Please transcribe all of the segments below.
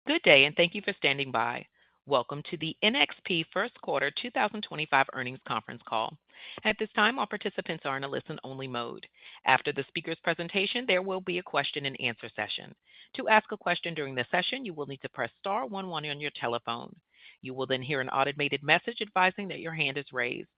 Good day, and thank you for standing by. Welcome to the NXP First Quarter 2025 Earnings Conference Call. At this time, all participants are in a listen-only mode. After the speaker's presentation, there will be a question-and-answer session. To ask a question during the session, you will need to press star 11 on your telephone. You will then hear an automated message advising that your hand is raised.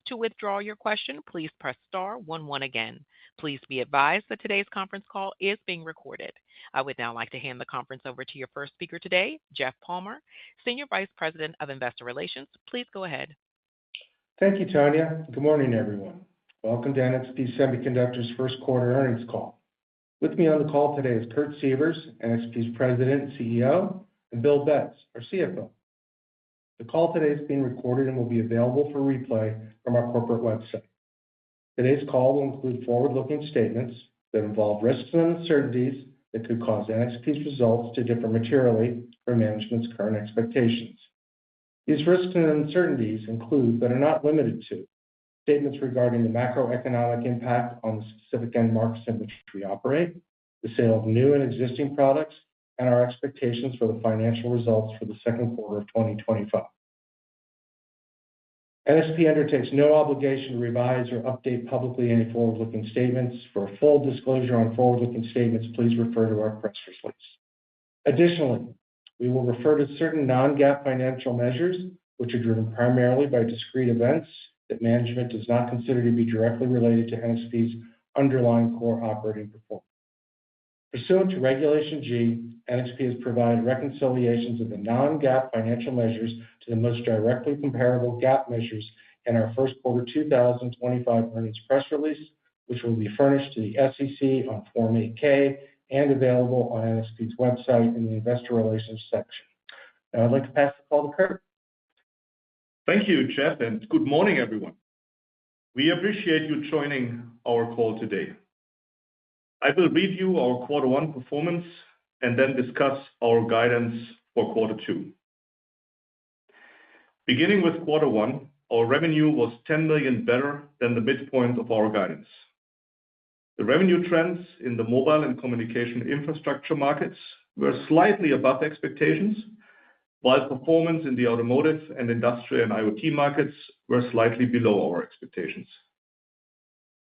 To withdraw your question, please press star 11 again. Please be advised that today's conference call is being recorded. I would now like to hand the conference over to your first speaker today, Jeff Palmer, Senior Vice President of Investor Relations. Please go ahead. Thank you, Tanya. Good morning, everyone. Welcome to NXP Semiconductors' First Quarter Earnings Call. With me on the call today is Kurt Sievers, NXP's President and CEO, and Bill Betz, our CFO. The call today is being recorded and will be available for replay from our corporate website. Today's call will include forward-looking statements that involve risks and uncertainties that could cause NXP's results to differ materially from management's current expectations. These risks and uncertainties include, but are not limited to, statements regarding the macroeconomic impact on the specific end markets in which we operate, the sale of new and existing products, and our expectations for the financial results for the second quarter of 2025. NXP undertakes no obligation to revise or update publicly any forward-looking statements. For a full disclosure on forward-looking statements, please refer to our press release. Additionally, we will refer to certain non-GAAP financial measures, which are driven primarily by discrete events that management does not consider to be directly related to NXP's underlying core operating performance. Pursuant to Regulation G, NXP has provided reconciliations of the non-GAAP financial measures to the most directly comparable GAAP measures in our first quarter 2025 earnings press release, which will be furnished to the SEC on Form 8-K and available on NXP's website in the Investor Relations section. Now, I'd like to pass the call to Kurt. Thank you, Jeff, and good morning, everyone. We appreciate you joining our call today. I will review our quarter one performance and then discuss our guidance for quarter two. Beginning with quarter one, our revenue was $10 million better than the midpoint of our guidance. The revenue trends in the mobile and communication infrastructure markets were slightly above expectations, while performance in the automotive and industrial and IoT markets were slightly below our expectations.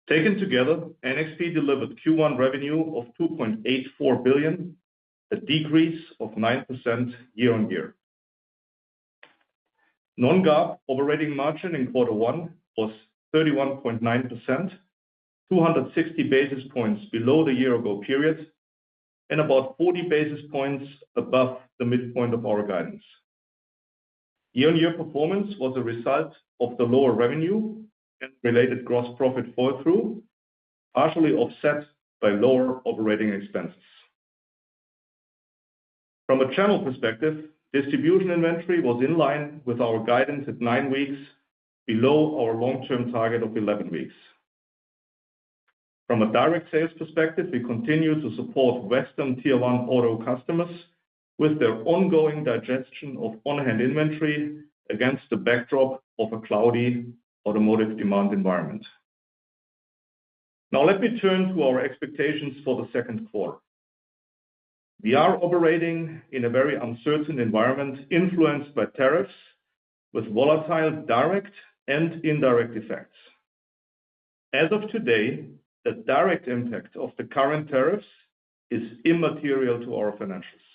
Taken together, NXP delivered Q1 revenue of $2.84 billion, a decrease of 9% year-on-year. Non-GAAP operating margin in quarter one was 31.9%, 260 basis points below the year-ago period, and about 40 basis points above the midpoint of our guidance. Year-on-year performance was a result of the lower revenue and related gross profit fall-through, partially offset by lower operating expenses. From a channel perspective, distribution inventory was in line with our guidance at 9 weeks, below our long-term target of 11 weeks. From a direct sales perspective, we continue to support Western Tier 1 auto customers with their ongoing digestion of on-hand inventory against the backdrop of a cloudy automotive demand environment. Now, let me turn to our expectations for the second quarter. We are operating in a very uncertain environment influenced by tariffs with volatile direct and indirect effects. As of today, the direct impact of the current tariffs is immaterial to our financials.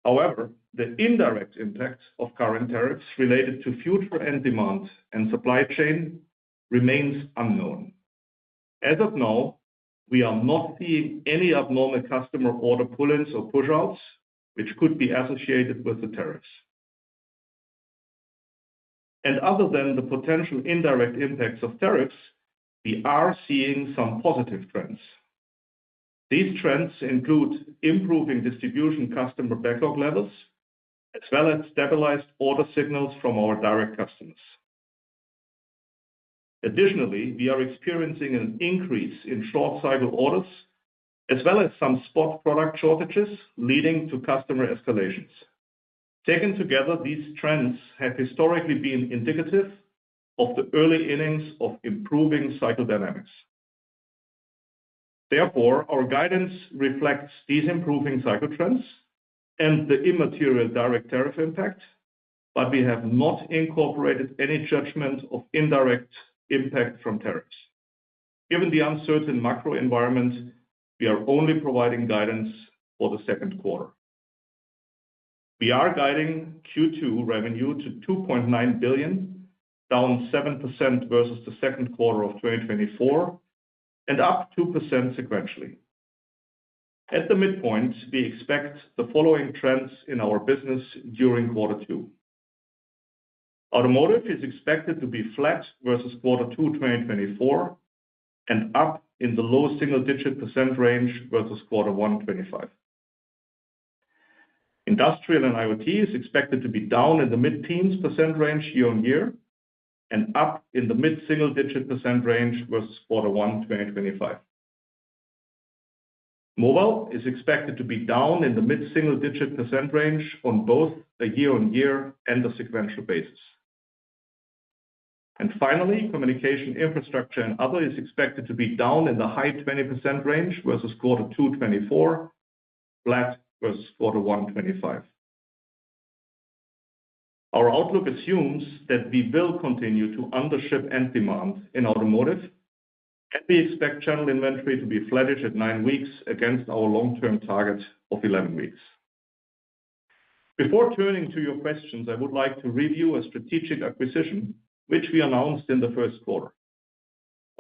However, the indirect impact of current tariffs related to future end demand and supply chain remains unknown. As of now, we are not seeing any abnormal customer order pull-ins or push-outs, which could be associated with the tariffs. Other than the potential indirect impacts of tariffs, we are seeing some positive trends. These trends include improving distribution customer backlog levels, as well as stabilized order signals from our direct customers. Additionally, we are experiencing an increase in short-cycle orders, as well as some spot product shortages leading to customer escalations. Taken together, these trends have historically been indicative of the early innings of improving cycle dynamics. Therefore, our guidance reflects these improving cycle trends and the immaterial direct tariff impact, but we have not incorporated any judgment of indirect impact from tariffs. Given the uncertain macro environment, we are only providing guidance for the second quarter. We are guiding Q2 revenue to $2.9 billion, down 7% versus the second quarter of 2024, and up 2% sequentially. At the midpoint, we expect the following trends in our business during quarter two. Automotive is expected to be flat versus quarter two 2024 and up in the low single-digit % range versus quarter one 2025. Industrial and IoT is expected to be down in the mid-teens % range year-on-year and up in the mid-single-digit % range versus quarter one 2025. Mobile is expected to be down in the mid-single-digit % range on both a year-on-year and a sequential basis. And finally, communication infrastructure and other is expected to be down in the high 20% range versus quarter two 2024, flat versus quarter one 2025. Our outlook assumes that we will continue to undership end demand in automotive, and we expect channel inventory to be flattish at 9 weeks against our long-term target of 11 weeks. Before turning to your questions, I would like to review a strategic acquisition which we announced in the first quarter.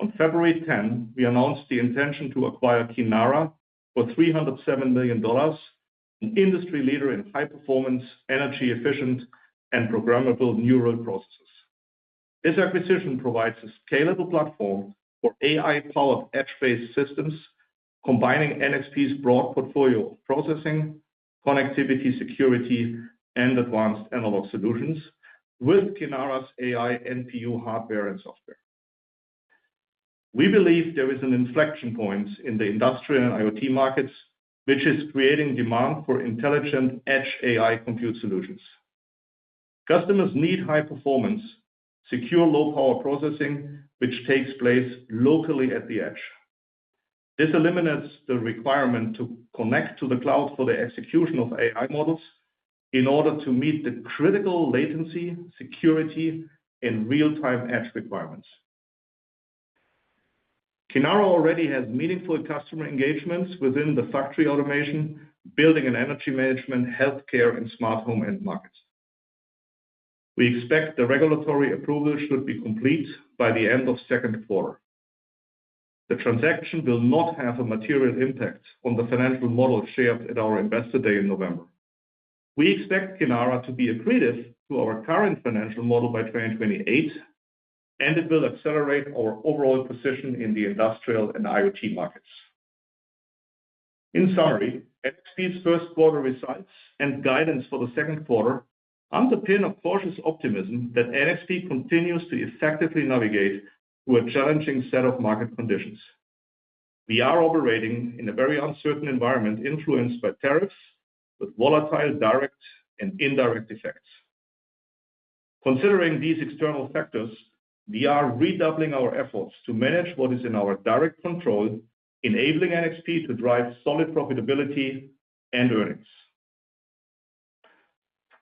On February 10, we announced the intention to acquire Kinara for $307 million, an industry leader in high-performance, energy-efficient, and programmable neural processors. This acquisition provides a scalable platform for AI-powered edge-based systems, combining NXP's broad portfolio of processing, connectivity, security, and advanced analog solutions with Kinara's AI NPU hardware and software. We believe there is an inflection point in the industrial and IoT markets, which is creating demand for intelligent edge AI compute solutions. Customers need high-performance, secure low-power processing, which takes place locally at the edge. This eliminates the requirement to connect to the cloud for the execution of AI models in order to meet the critical latency, security, and real-time edge requirements. Kinara already has meaningful customer engagements within the factory automation, building and energy management, healthcare, and smart home end markets. We expect the regulatory approval should be complete by the end of second quarter. The transaction will not have a material impact on the financial model shared at our Investor Day in November. We expect Kinara to be accretive to our current financial model by 2028, and it will accelerate our overall position in the industrial and IoT markets. In summary, NXP's first quarter results and guidance for the second quarter underpin a cautious optimism that NXP continues to effectively navigate through a challenging set of market conditions. We are operating in a very uncertain environment influenced by tariffs with volatile direct and indirect effects. Considering these external factors, we are redoubling our efforts to manage what is in our direct control, enabling NXP to drive solid profitability and earnings.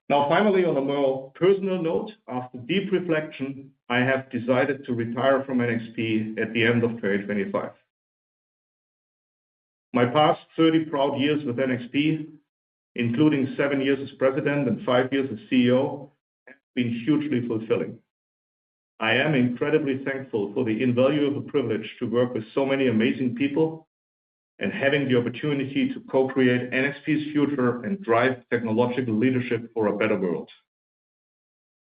Now, finally, on a more personal note, after deep reflection, I have decided to retire from NXP at the end of 2025. My past 30 proud years with NXP, including 7 years as president and 5 years as CEO, have been hugely fulfilling. I am incredibly thankful for the invaluable privilege to work with so many amazing people and having the opportunity to co-create NXP's future and drive technological leadership for a better world.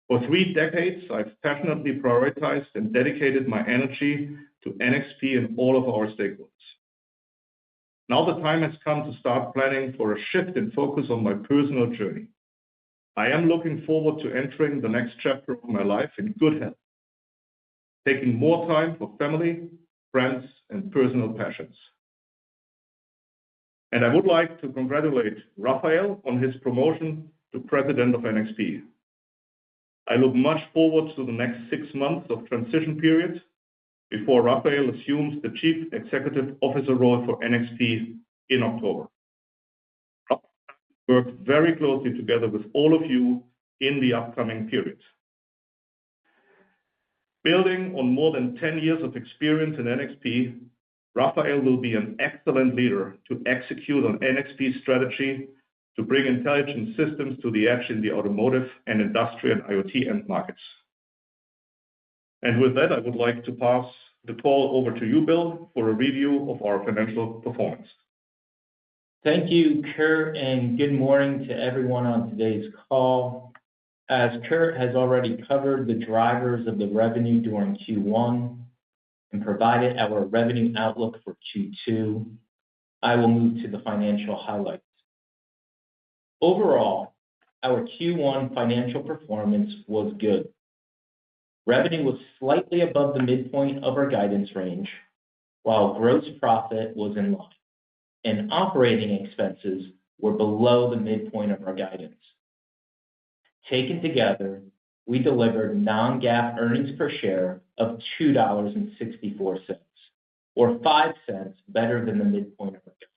For 3 decades, I've passionately prioritized and dedicated my energy to NXP and all of our stakeholders. Now the time has come to start planning for a shift in focus on my personal journey. I am looking forward to entering the next chapter of my life in good health, taking more time for family, friends, and personal passions. And I would like to congratulate Rafael on his promotion to President of NXP. I look much forward to the next 6 months of transition period before Rafael assumes the Chief Executive Officer role for NXP in October. work very closely together with all of you in the upcoming period. Building on more than 10 years of experience in NXP, Rafael will be an excellent leader to execute on NXP's strategy to bring intelligent systems to the edge in the automotive and industrial and IoT end markets. And with that, I would like to pass the call over to you, Bill, for a review of our financial performance. Thank you, Kurt, and good morning to everyone on today's call. As Kurt has already covered the drivers of the revenue during Q1 and provided our revenue outlook for Q2, I will move to the financial highlights. Overall, our Q1 financial performance was good. Revenue was slightly above the midpoint of our guidance range, while gross profit was in line, and operating expenses were below the midpoint of our guidance. Taken together, we delivered non-GAAP earnings per share of $2.64, or 5 cents better than the midpoint of our guidance.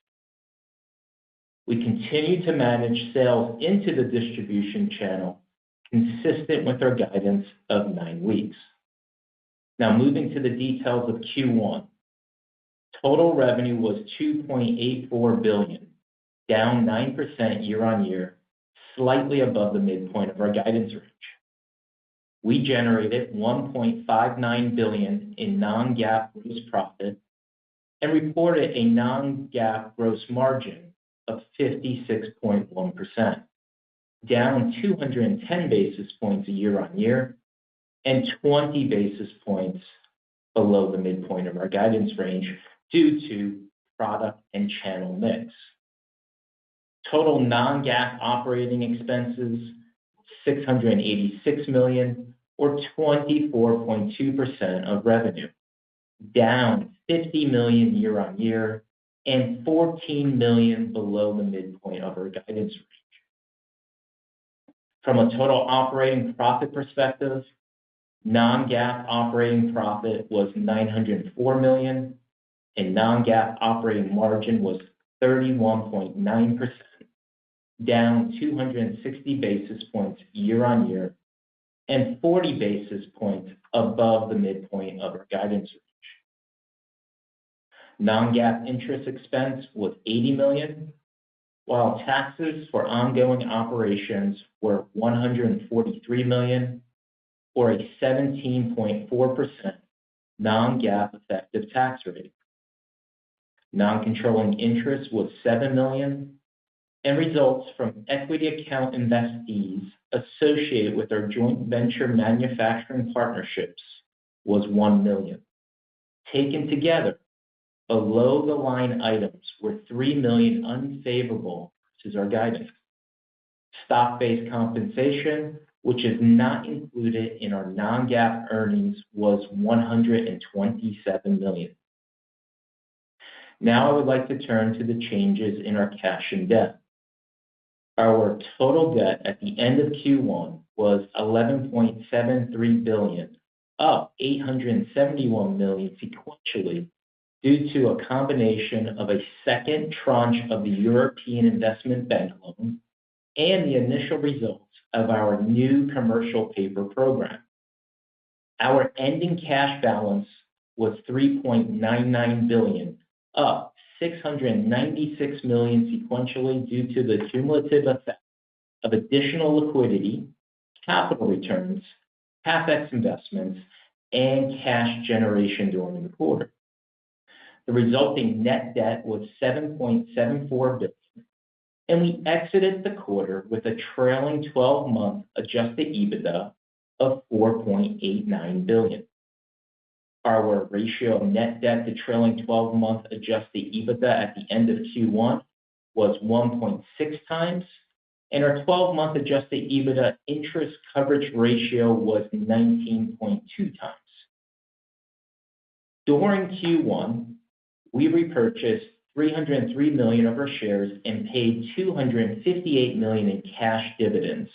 We continue to manage sales into the distribution channel consistent with our guidance of 9 weeks. Now moving to the details of Q1. Total revenue was $2.84 billion, down 9% year on year, slightly above the midpoint of our guidance range. We generated $1.59 billion in non-GAAP gross profit and reported a non-GAAP gross margin of 56.1%, down 210 basis points year on year and 20 basis points below the midpoint of our guidance range due to product and channel mix. Total non-GAAP operating expenses, $686 million, or 24.2% of revenue, down $50 million year on year and $14 million below the midpoint of our guidance range. From a total operating profit perspective, non-GAAP operating profit was $904 million, and non-GAAP operating margin was 31.9%, down 260 basis points year on year and 40 basis points above the midpoint of our guidance range. Non-GAAP interest expense was $80 million, while taxes for ongoing operations were $143 million, or a 17.4% non-GAAP effective tax rate. Non-controlling interest was $7 million, and results from equity account investees associated with our joint venture manufacturing partnerships was $1 million. Taken together, below-the-line items were $3 million unfavorable versus our guidance. Stock-based compensation, which is not included in our non-GAAP earnings, was $127 million. Now I would like to turn to the changes in our cash and debt. Our total debt at the end of Q1 was $11.73 billion, up $871 million sequentially due to a combination of a second tranche of the European Investment Bank loan and the initial results of our new commercial paper program. Our ending cash balance was $3.99 billion, up $696 million sequentially due to the cumulative effect of additional liquidity, capital returns, CapEx investments, and cash generation during the quarter. The resulting net debt was $7.74 billion, and we exited the quarter with a trailing 12-month adjusted EBITDA of $4.89 billion. Our ratio of net debt to trailing 12-month adjusted EBITDA at the end of Q1 was 1.6 times, and our 12-month adjusted EBITDA interest coverage ratio was 19.2 times. During Q1, we repurchased $303 million of our shares and paid $258 million in cash dividends.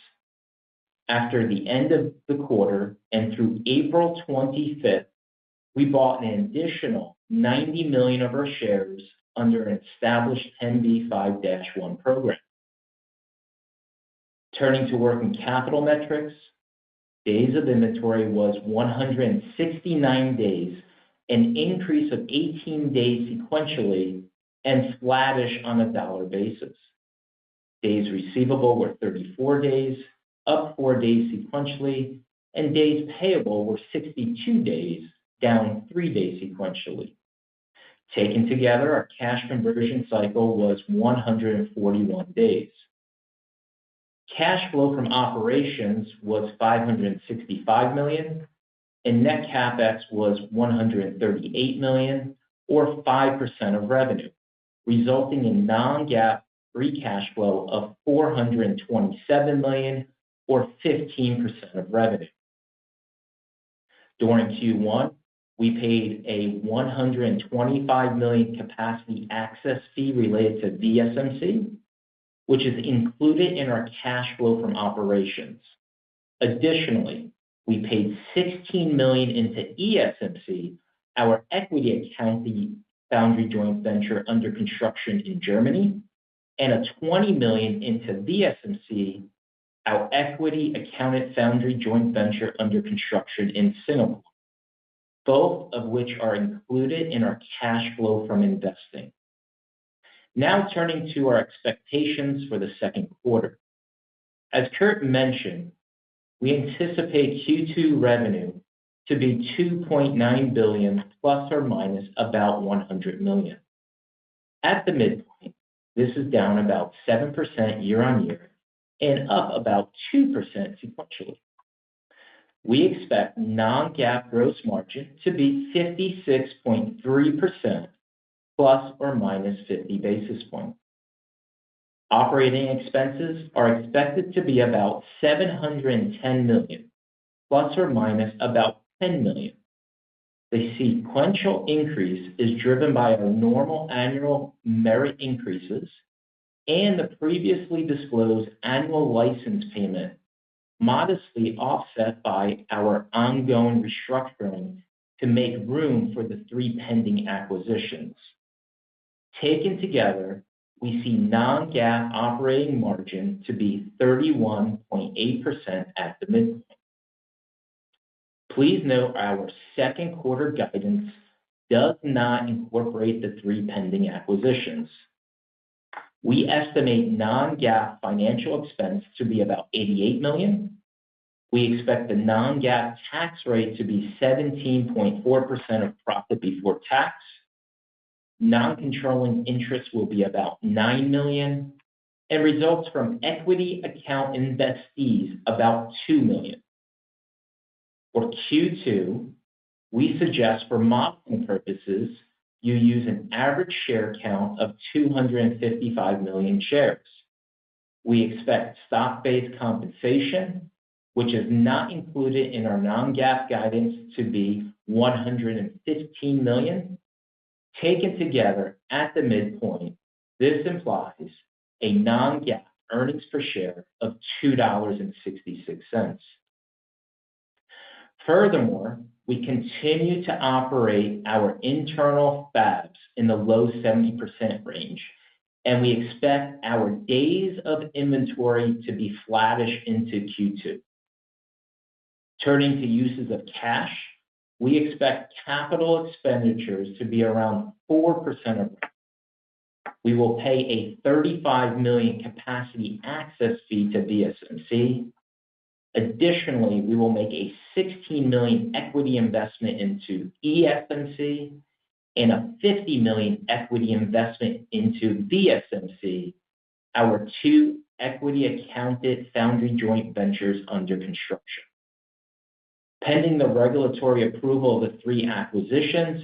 After the end of the quarter and through April 25th, we bought an additional $90 million of our shares under an established 10b5-1 program. Turning to working capital metrics, days of inventory was 169 days, an increase of 18 days sequentially, and flattish on a dollar basis. Days receivable were 34 days, up 4 days sequentially, and days payable were 62 days, down 3 days sequentially. Taken together, our cash conversion cycle was 141 days. Cash flow from operations was $565 million, and net CapEx was $138 million, or 5% of revenue, resulting in non-GAAP free cash flow of $427 million, or 15% of revenue. During Q1, we paid a $125 million capacity access fee related to VSMC, which is included in our cash flow from operations. Additionally, we paid $16 million into ESMC, our equity accounted foundry joint venture under construction in Germany, and a $20 million into VSMC, our equity accounted foundry joint venture under construction in Singapore, both of which are included in our cash flow from investing. Now turning to our expectations for the second quarter. As Kurt mentioned, we anticipate Q2 revenue to be $2.9 billion plus or minus about $100 million. At the midpoint, this is down about 7% year on year and up about 2% sequentially. We expect non-GAAP gross margin to be 56.3% plus or minus 50 basis points. Operating expenses are expected to be about $710 million, plus or minus about $10 million. The sequential increase is driven by our normal annual merit increases and the previously disclosed annual license payment, modestly offset by our ongoing restructuring to make room for the 3 pending acquisitions. Taken together, we see non-GAAP operating margin to be 31.8% at the midpoint. Please note our second quarter guidance does not incorporate the 3 pending acquisitions. We estimate non-GAAP financial expense to be about $88 million. We expect the non-GAAP tax rate to be 17.4% of profit before tax. Non-controlling interest will be about $9 million, and results from equity account investees about $2 million. For Q2, we suggest for modeling purposes, you use an average share count of 255 million shares. We expect stock-based compensation, which is not included in our non-GAAP guidance, to be $115 million. Taken together at the midpoint, this implies a non-GAAP earnings per share of $2.66. Furthermore, we continue to operate our internal fabs in the low 70% range, and we expect our days of inventory to be flattish into Q2. Turning to uses of cash, we expect capital expenditures to be around 4% of revenue. We will pay a $35 million capacity access fee to VSMC. Additionally, we will make a $16 million equity investment into ESMC and a $50 million equity investment into VSMC, our 2 equity accounted foundry joint ventures under construction. Pending the regulatory approval of the 3 acquisitions,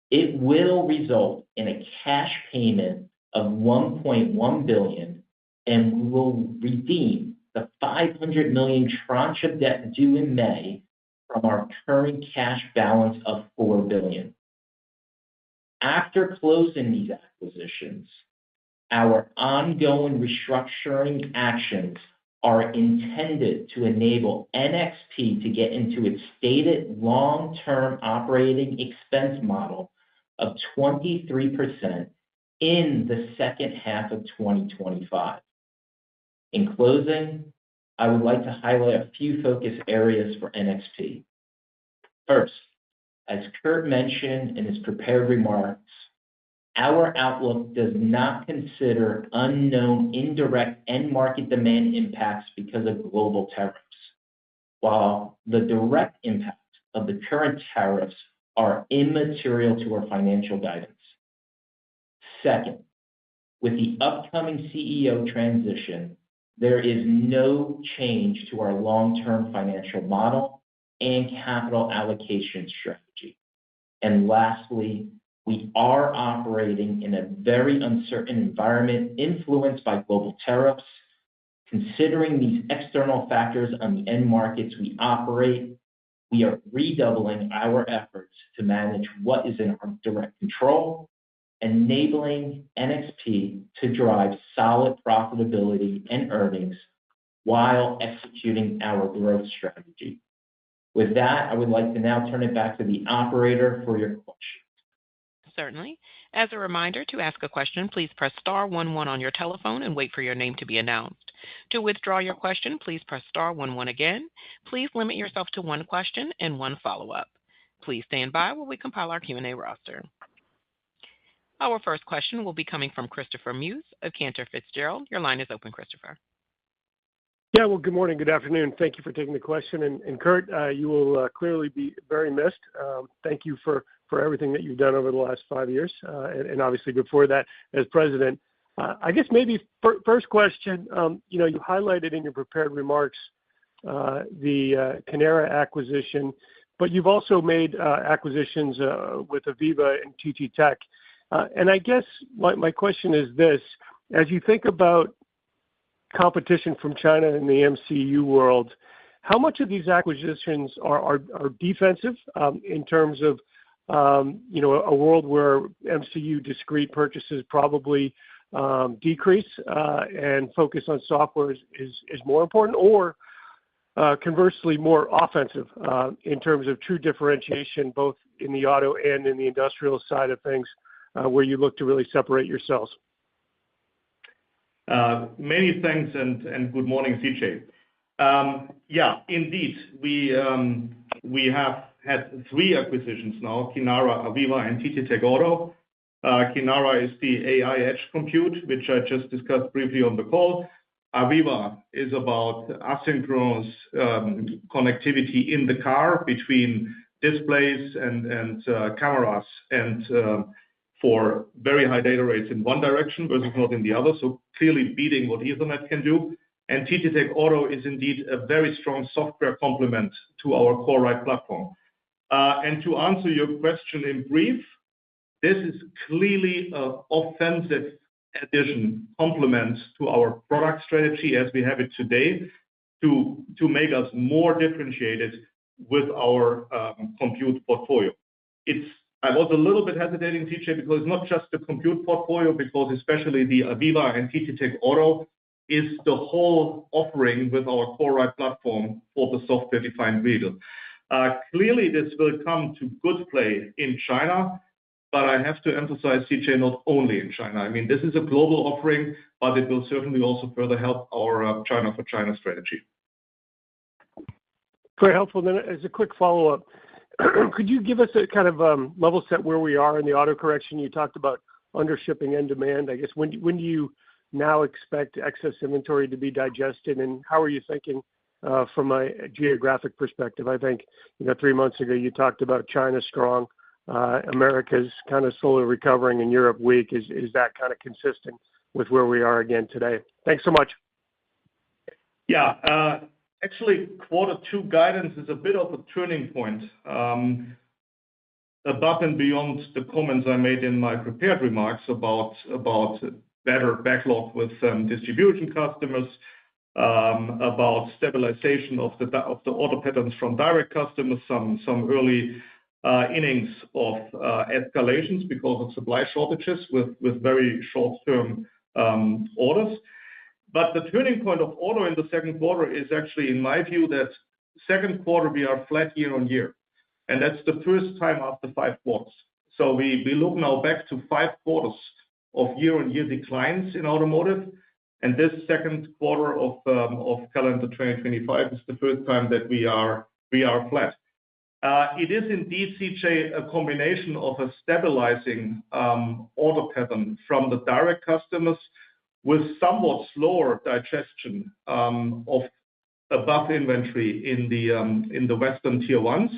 it will result in a cash payment of $1.1 billion, and we will redeem the $500 million tranche of debt due in May from our current cash balance of $4 billion. After closing these acquisitions, our ongoing restructuring actions are intended to enable NXP to get into its stated long-term operating expense model of 23% in the second half of 2025. In closing, I would like to highlight a few focus areas for NXP. First, as Kurt mentioned in his prepared remarks, our outlook does not consider unknown indirect end market demand impacts because of global tariffs, while the direct impacts of the current tariffs are immaterial to our financial guidance. Second, with the upcoming CEO transition, there is no change to our long-term financial model and capital allocation strategy. And lastly, we are operating in a very uncertain environment influenced by global tariffs. Considering these external factors on the end markets we operate, we are redoubling our efforts to manage what is in our direct control, enabling NXP to drive solid profitability and earnings while executing our growth strategy. With that, I would like to now turn it back to the operator for your questions. Certainly. As a reminder, to ask a question, please press star 11 on your telephone and wait for your name to be announced. To withdraw your question, please press star 11 again. Please limit yourself to one question and one follow-up. Please stand by while we compile our Q&A roster. Our first question will be coming from Christopher Muse of Cantor Fitzgerald. Your line is open, Christopher. Yeah, well, good morning, good afternoon. Thank you for taking the question. And Kurt, you will clearly be very missed. Thank you for everything that you've done over the last 5 years, and obviously before that as president. I guess maybe first question, you highlighted in your prepared remarks the Kinara acquisition, but you've also made acquisitions with Aviva and TT Tech. And I guess my question is this: as you think about competition from China in the MCU world, how much of these acquisitions are defensive in terms of a world where MCU discrete purchases probably decrease and focus on software is more important, or conversely more offensive in terms of true differentiation both in the auto and in the industrial side of things, where you look to really separate yourselves? Many thanks and good morning, CJ. Yeah, indeed, we have had 3 acquisitions now: Kinara, Aviva, and TT Tech Auto. Kinara is the AI edge compute, which I just discussed briefly on the call. Aviva is about asynchronous connectivity in the car between displays and cameras, and for very high data rates in one direction versus not in the other, so clearly beating what Ethernet can do. And TT Tech Auto is indeed a very strong software complement to our CoreRide platform. And to answer your question in brief, this is clearly an offensive addition, complement to our product strategy as we have it today, to make us more differentiated with our compute portfolio. I was a little bit hesitating, TJ, because it's not just the compute portfolio, because especially the Aviva and TT Tech Auto is the whole offering with our CoreRide platform for the software-defined vehicle. Clearly, this will come to good play in China, but I have to emphasize, CJ, not only in China. I mean, this is a global offering, but it will certainly also further help our China for China strategy. Very helpful. Then as a quick follow-up, could you give us a kind of level set where we are in the auto correction? You talked about undershipping end demand. I guess when do you now expect excess inventory to be digested, and how are you thinking from a geographic perspective? I think 3 months ago you talked about China strong, America's kind of slowly recovering, and Europe weak. Is that kind of consistent with where we are again today? Thanks so much. Yeah, actually, Q2 guidance is a bit of a turning point, above and beyond the comments I made in my prepared remarks about better backlog with distribution customers, about stabilization of the order patterns from direct customers, some early innings of escalations because of supply shortages with very short-term orders. But the turning point of auto in the Q2 is actually, in my view, that Q2 we are flat year on year. And that's the first time after 5 quarters. So we look now back to 5 quarters of year-on-year declines in automotive. And this second quarter of calendar 2025 is the first time that we are flat. It is indeed, CJ, a combination of a stabilizing order pattern from the direct customers with somewhat slower digestion of above inventory in the Western tier ones.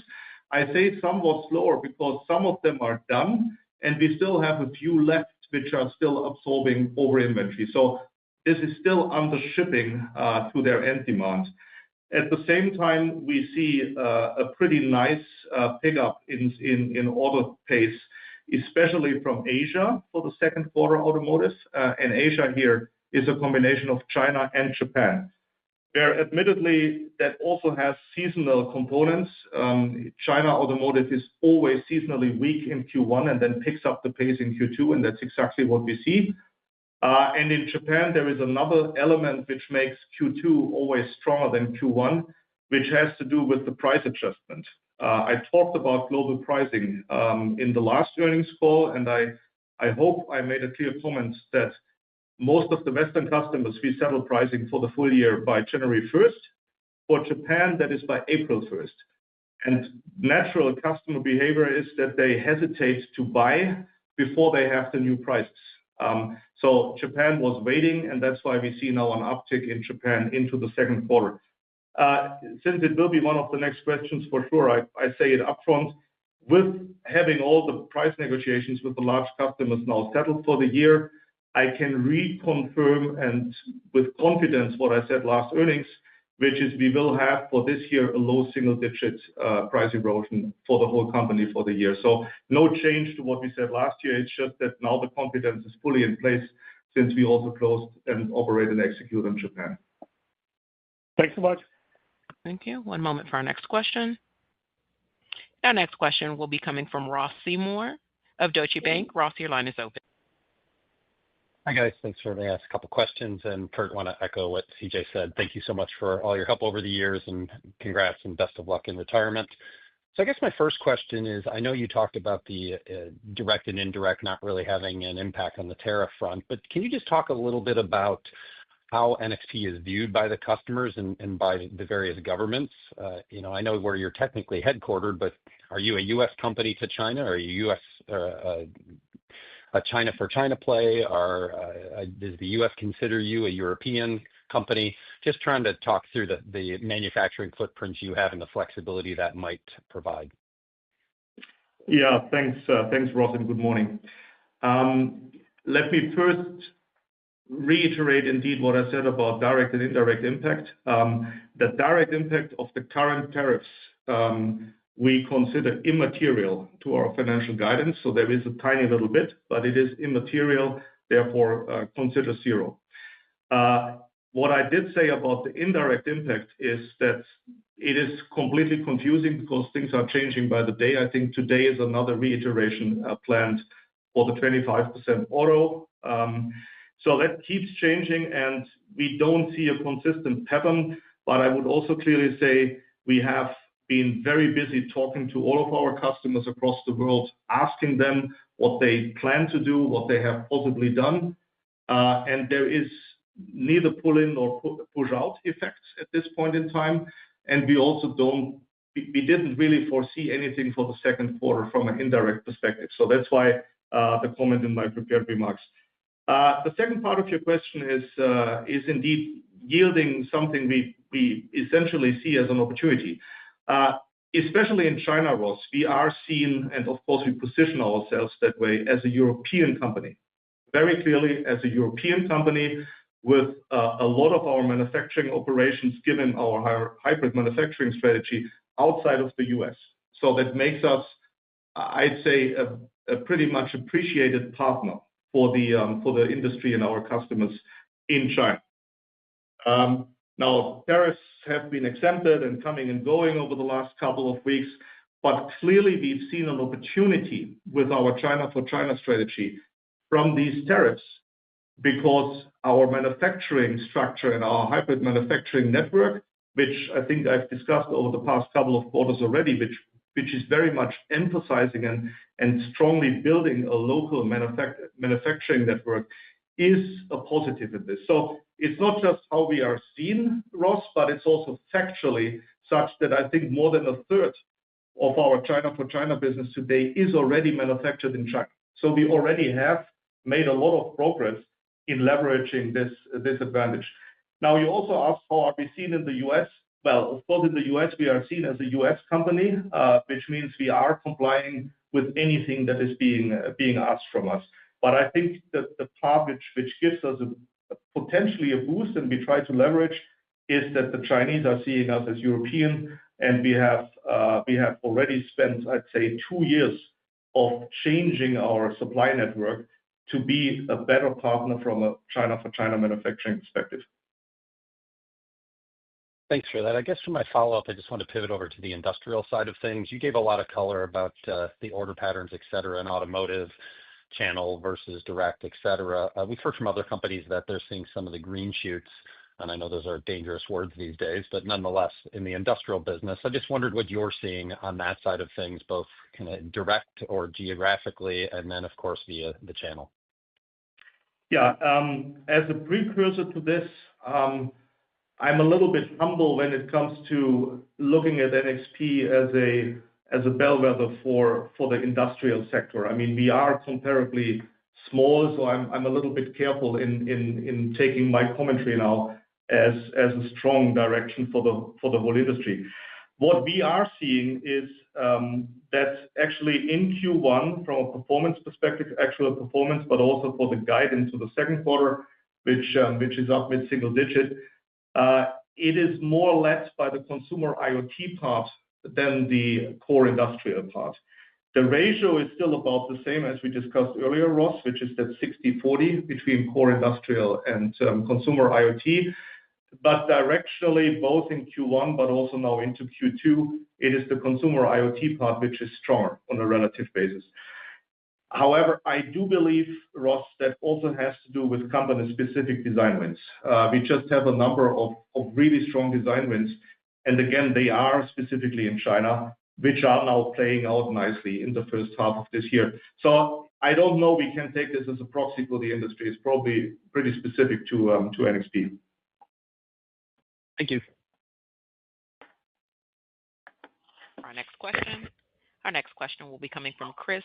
I say somewhat slower because some of them are done, and we still have a few left which are still absorbing over inventory. So this is still under shipping to their end demand. At the same time, we see a pretty nice pickup in order pace, especially from Asia for the second quarter automotive. And Asia here is a combination of China and Japan. Where admittedly, that also has seasonal components. China automotive is always seasonally weak in Q1 and then picks up the pace in Q2, and that's exactly what we see. And in Japan, there is another element which makes Q2 always stronger than Q1, which has to do with the price adjustment. I talked about global pricing in the last earnings call, and I hope I made a clear comment that most of the Western customers, we settle pricing for the full year by January 1st. For Japan, that is by April 1st. And natural customer behavior is that they hesitate to buy before they have the new prices. So Japan was waiting, and that's why we see now an uptick in Japan into the second quarter. Since it will be one of the next questions for sure, I say it upfront. With having all the price negotiations with the large customers now settled for the year, I can reconfirm and with confidence what I said last earnings, which is we will have for this year a low single-digit price erosion for the whole company for the year. So no change to what we said last year. It's just that now the confidence is fully in place since we also closed and operate and execute in Japan. Thanks so much. Thank you. One moment for our next question. Our next question will be coming from Ross Seymore of Deutsche Bank. Ross, your line is open. Hi, guys. Thanks for letting me ask a couple of questions. And Kurt, I want to echo what CJ said. Thank you so much for all your help over the years, and congrats and best of luck in retirement. So I guess my first question is, I know you talked about the direct and indirect not really having an impact on the tariff front, but can you just talk a little bit about how NXP is viewed by the customers and by the various governments? I know where you're technically headquartered, but are you a U.S. company to China? Are you a China for China play? Or does the U.S. consider you a European company? Just trying to talk through the manufacturing footprints you have and the flexibility that might provide. Yeah, thanks, Ross, and good morning. Let me first reiterate indeed what I said about direct and indirect impact. The direct impact of the current tariffs we consider immaterial to our financial guidance. So there is a tiny little bit, but it is immaterial, therefore consider zero. What I did say about the indirect impact is that it is completely confusing because things are changing by the day. I think today is another reiteration planned for the 25% auto. So that keeps changing, and we don't see a consistent pattern. But I would also clearly say we have been very busy talking to all of our customers across the world, asking them what they plan to do, what they have possibly done. And there is neither pull-in nor push-out effects at this point in time. And we also we didn't really foresee anything for the second quarter from an indirect perspective. So that's why the comment in my prepared remarks. The second part of your question is indeed yielding something we essentially see as an opportunity. Especially in China, Ross, we are seen, and of course we position ourselves that way as a European company, very clearly as a European company with a lot of our manufacturing operations given our hybrid manufacturing strategy outside of the US. So that makes us, I'd say, a pretty much appreciated partner for the industry and our customers in China. Now, tariffs have been exempted and coming and going over the last couple of weeks, but clearly we've seen an opportunity with our China for China strategy from these tariffs because our manufacturing structure and our hybrid manufacturing network, which I think I've discussed over the past couple of quarters already, which is very much emphasizing and strongly building a local manufacturing network, is a positive in this. So it's not just how we are seen, Ross, but it's also factually such that I think more than a third of our China for China business today is already manufactured in China. So we already have made a lot of progress in leveraging this advantage. Now, you also asked how are we seen in the US? Well, of course, in the US, we are seen as a US company, which means we are complying with anything that is being asked from us. But I think that the part which gives us potentially a boost, and we try to leverage, is that the Chinese are seeing us as European, and we have already spent, I'd say, 2 years of changing our supply network to be a better partner from a China for China manufacturing perspective. Thanks for that. I guess for my follow-up, I just want to pivot over to the industrial side of things. You gave a lot of color about the order patterns, et cetera, and automotive channel versus direct, et cetera. We've heard from other companies that they're seeing some of the green shoots, and I know those are dangerous words these days, but nonetheless, in the industrial business, I just wondered what you're seeing on that side of things, both kind of direct or geographically, and then, of course, via the channel. Yeah, as a precursor to this, I'm a little bit humble when it comes to looking at NXP as a bellwether for the industrial sector. I mean, we are comparably small, so I'm a little bit careful in taking my commentary now as a strong direction for the whole industry. What we are seeing is that actually in Q1, from a performance perspective, actual performance, but also for the guide into the second quarter, which is up mid-single digit, it is more led by the consumer IoT part than the core industrial part. The ratio is still about the same as we discussed earlier, Ross, which is that 60-40 between core industrial and consumer IoT. But directionally, both in Q1, but also now into Q2, it is the consumer IoT part which is stronger on a relative basis. However, I do believe, Ross, that also has to do with company-specific design wins. We just have a number of really strong design wins. And again, they are specifically in China, which are now playing out nicely in the first half of this year. So I don't know we can take this as a proxy for the industry. It's probably pretty specific to NXP. Thank you. Our next question will be coming from Chris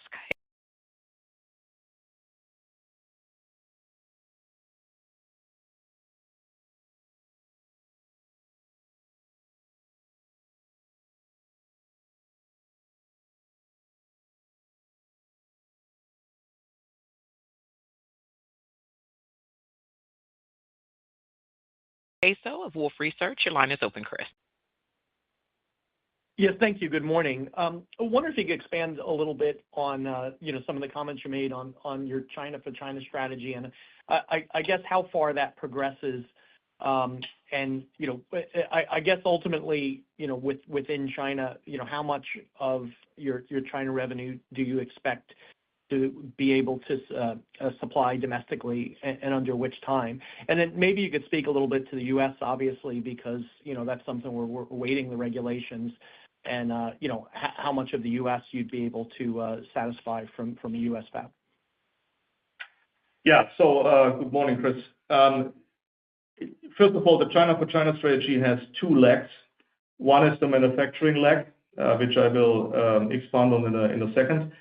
Caso of Wolfe Research. Your line is open, Chris. Yes, thank you. Good morning. I wonder if you could expand a little bit on some of the comments you made on your China for China strategy, and I guess how far that progresses, and I guess ultimately within China, how much of your China revenue do you expect to be able to supply domestically, and under which time? And then maybe you could speak a little bit to the U.S., obviously, because that's something we're waiting the regulations, and how much of the U.S. you'd be able to satisfy from a U.S. fab. Yeah. So good morning, Chris. First of all, the China for China strategy has two legs. One is the manufacturing leg, which I will expand on in a second.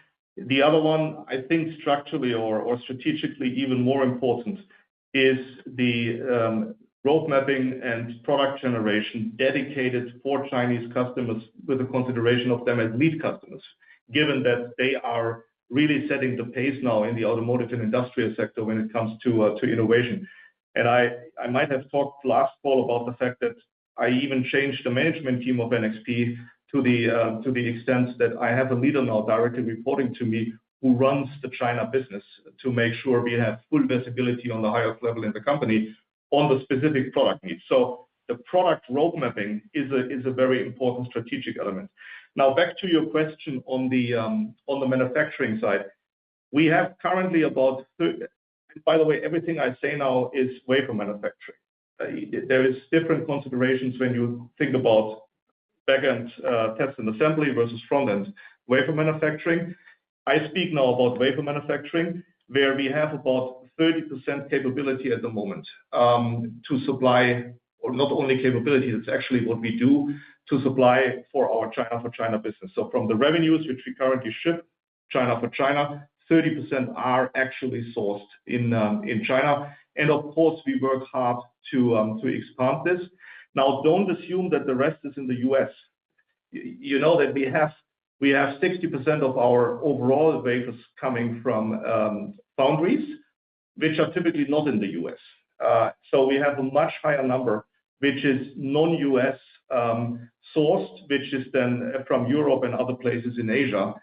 The other one, I think structurally or strategically even more important, is the road mapping and product generation dedicated for Chinese customers with a consideration of them as lead customers, given that they are really setting the pace now in the automotive and industrial sector when it comes to innovation. And I might have talked last fall about the fact that I even changed the management team of NXP to the extent that I have a leader now directly reporting to me who runs the China business to make sure we have full visibility on the highest level in the company on the specific product needs. So the product road mapping is a very important strategic element. Now, back to your question on the manufacturing side, we have currently about, by the way, everything I say now is wafer manufacturing. There is different considerations when you think about back-end test and assembly versus front-end wafer manufacturing. I speak now about wafer manufacturing, where we have about 30% capability at the moment to supply, or not only capability, it's actually what we do to supply for our China business. So from the revenues which we currently ship China for China, 30% are actually sourced in China. And of course, we work hard to expand this. Now, don't assume that the rest is in the US. You know that we have 60% of our overall wafers coming from foundries, which are typically not in the US. So we have a much higher number, which is non-US sourced, which is then from Europe and other places in Asia,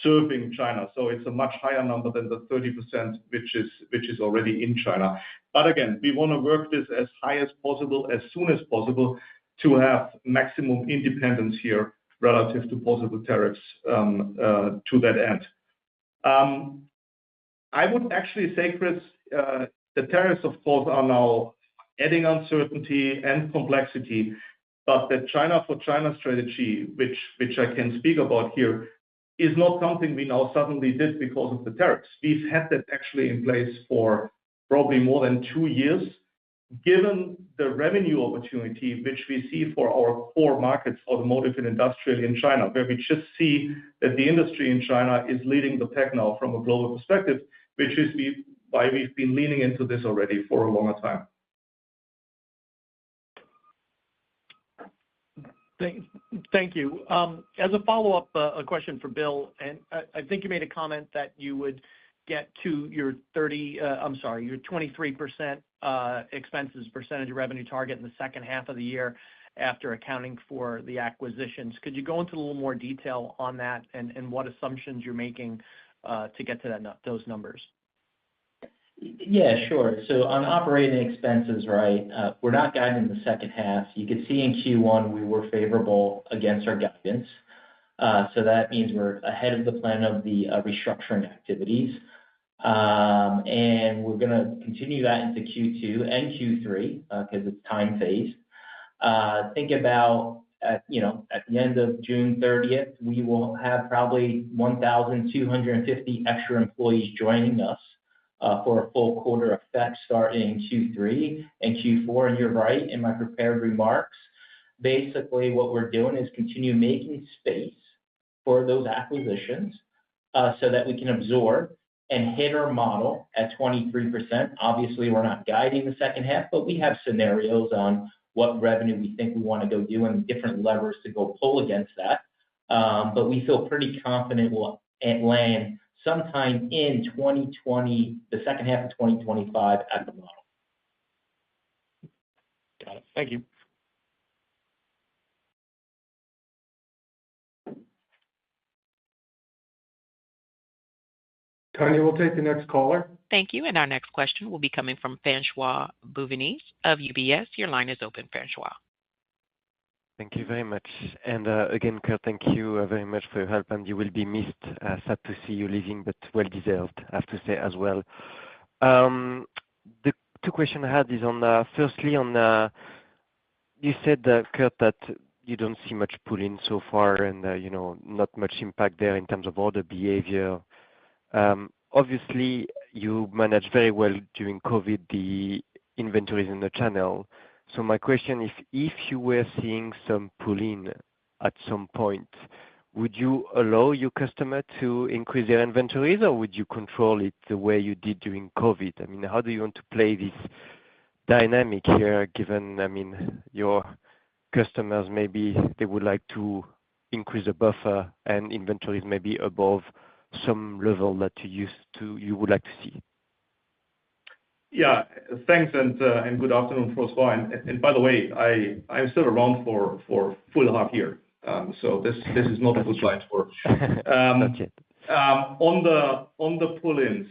serving China. So it's a much higher number than the 30%, which is already in China. But again, we want to work this as high as possible, as soon as possible, to have maximum independence here relative to possible tariffs to that end. I would actually say, Chris, the tariffs, of course, are now adding uncertainty and complexity, but the China for China strategy, which I can speak about here, is not something we now suddenly did because of the tariffs. We've had that actually in place for probably more than 2 years, given the revenue opportunity which we see for our core markets, automotive and industrial in China, where we just see that the industry in China is leading the pack now from a global perspective, which is why we've been leaning into this already for a longer time. Thank you. As a follow-up, a question for Bill, and I think you made a comment that you would get to your 23% expenses percentage of revenue target in the second half of the year after accounting for the acquisitions. Could you go into a little more detail on that and what assumptions you're making to get to those numbers? Yeah, sure. So on operating expenses, right, we're not guiding in the second half. You could see in Q1 we were favorable against our guidance. So that means we're ahead of the plan of the restructuring activities. And we're going to continue that into Q2 and Q3 because it's time phased. Think about, at the end of June 30th, we will have probably 1,250 extra employees joining us for a full quarter effect starting Q3 and Q4. And you're right, in my prepared remarks, basically what we're doing is continue making space for those acquisitions so that we can absorb and hit our model at 23%. Obviously, we're not guiding the second half, but we have scenarios on what revenue we think we want to go do and different levers to go pull against that. But we feel pretty confident we'll land sometime in 2020, the second half of 2025 at the model. Got it. Thank you. Tanya, we'll take the next caller. Thank you. And our next question will be coming from François Bouvignies of UBS. Your line is open, François. Thank you very much. And again, Kurt, thank you very much for your help. And you will be missed. Sad to see you leaving, but well deserved, I have to say as well. The two questions I had is on, firstly, on you said, Kurt, that you don't see much pull-in so far and, not much impact there in terms of order behavior. Obviously, you managed very well during COVID, the inventories in the channel. So my question is, if you were seeing some pull-in at some point, would you allow your customer to increase their inventories, or would you control it the way you did during COVID? I mean, how do you want to play this dynamic here, given, your customers, maybe they would like to increase the buffer and inventories maybe above some level that you would like to see? Yeah, thanks, and good afternoon, François. And by the way, I'm still around for full half year, so this is not a good line for. Not yet. On the pull-ins,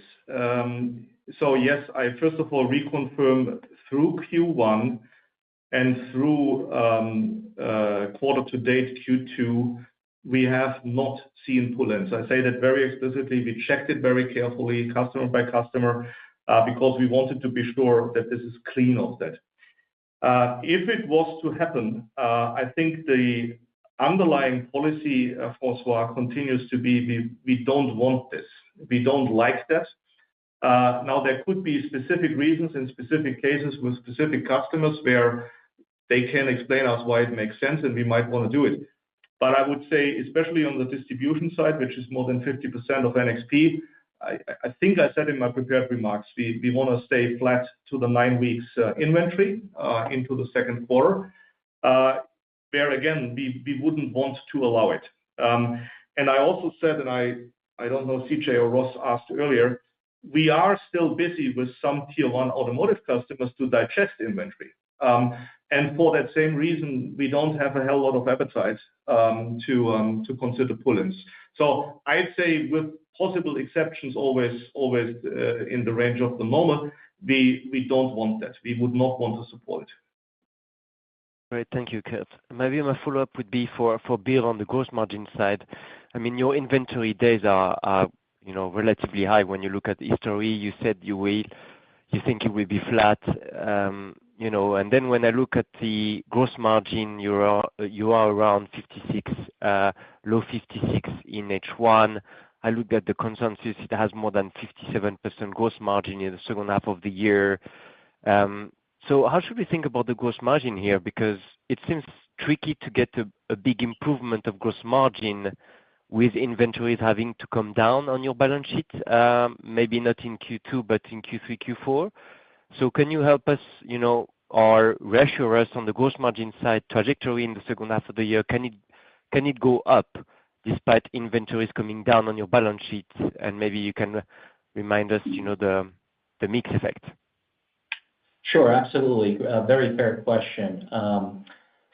so yes, I first of all reconfirm through Q1 and through quarter to date Q2, we have not seen pull-ins. I say that very explicitly. We checked it very carefully, customer by customer, because we wanted to be sure that this is clean of that. If it was to happen, I think the underlying policy, François, continues to be we don't want this. We don't like that. Now, there could be specific reasons in specific cases with specific customers where they can explain us why it makes sense and we might want to do it. But I would say, especially on the distribution side, which is more than 50% of NXP, I think I said in my prepared remarks, we want to stay flat to the 9 weeks inventory into the second quarter, where again, we wouldn't want to allow it. And I also said, and I don't know, CJ or Ross asked earlier, we are still busy with some tier one automotive customers to digest inventory. And for that same reason, we don't have a hell lot of appetite to consider pull-ins. So I'd say with possible exceptions, always in the range of the normal, we don't want that. We would not want to support it. Great. Thank you, Kurt. Maybe my follow-up would be for Bill on the gross margin side. I mean, your inventory days are relatively high. When you look at history, you said you think it will be flat. And then when I look at the gross margin, you are around 56, low 56 in H1. I looked at the consensus; it has more than 57% gross margin in the second half of the year. So how should we think about the gross margin here? Because it seems tricky to get a big improvement of gross margin with inventories having to come down on your balance sheet, maybe not in Q2, but in Q3, Q4. So can you help us, or reassure us on the gross margin side trajectory in the second half of the year? Can it go up despite inventories coming down on your balance sheet? And maybe you can remind us, the mix effect. Sure, absolutely. Very fair question.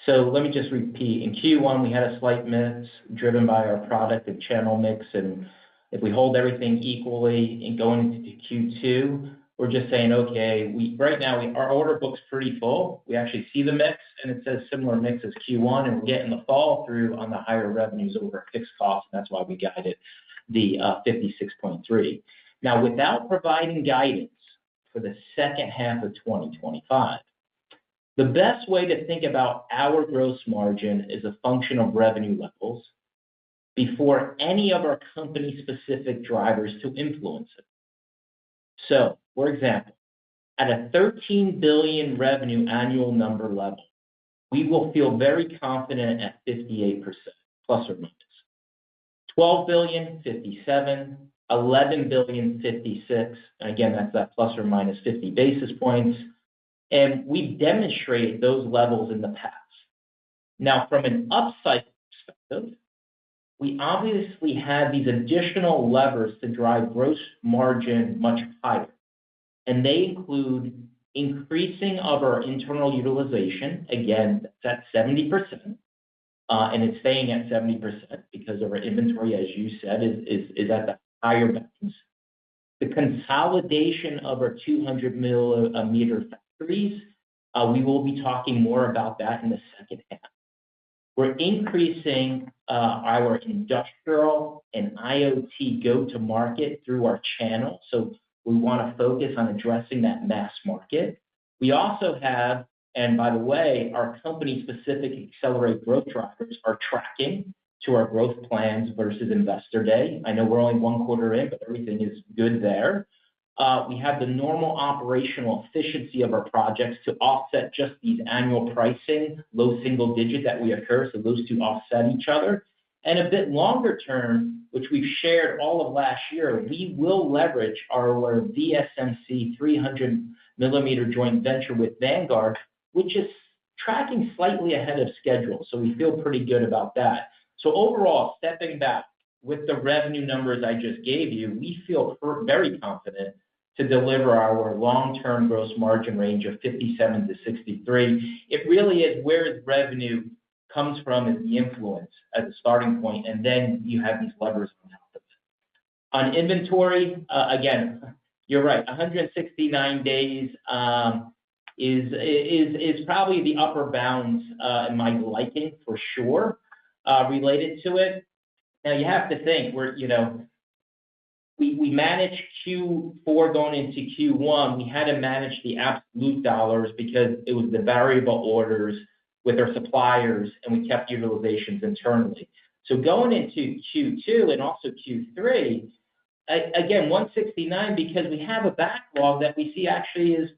So let me just repeat. In Q1, we had a slight miss driven by our product and channel mix. And if we hold everything equally and going into Q2, we're just saying, okay, right now our order book's pretty full. We actually see the mix, and it says similar mix as Q1, and we're getting the fall through on the higher revenues over fixed costs. And that's why we guided the 56.3. Now, without providing guidance for the second half of 2025, the best way to think about our gross margin is a function of revenue levels before any of our company-specific drivers to influence it. So, for example, at a $13 billion revenue annual number level, we will feel very confident at 58%, plus or minus. $12 billion, 57%, $11 billion, 56%. And again, that's that plus or minus 50 basis points. And we've demonstrated those levels in the past. Now, from an upside perspective, we obviously have these additional levers to drive gross margin much higher. And they include increasing of our internal utilization. Again, that's at 70%. And it's staying at 70% because of our inventory, as you said, is at the higher balance. The consolidation of our 200 millimeter factories, we will be talking more about that in the second half. We're increasing our industrial and IoT go-to-market through our channel. So we want to focus on addressing that mass market. We also have, and by the way, our company-specific accelerate growth drivers are tracking to our growth plans versus Investor Day. I know we're only 1 quarter in, but everything is good there. We have the normal operational efficiency of our projects to offset just these annual pricing, low single digit that we occur. So those two offset each other. And a bit longer term, which we've shared all of last year, we will leverage our VSMC 300 millimeter joint venture with Vanguard, which is tracking slightly ahead of schedule. So we feel pretty good about that. So overall, stepping back with the revenue numbers I just gave you, we feel very confident to deliver our long-term gross margin range of 57 to 63. It really is where revenue comes from as the influence as a starting point, and then you have these levers on top of it. On inventory, again, you're right, 169 days is probably the upper bounds in my liking for sure related to it. Now you have to think we managed Q4 going into Q1. We had to manage the absolute dollars because it was the variable orders with our suppliers, and we kept utilizations internally. So going into Q2 and also Q3, again, 169 because we have a backlog that we see actually is,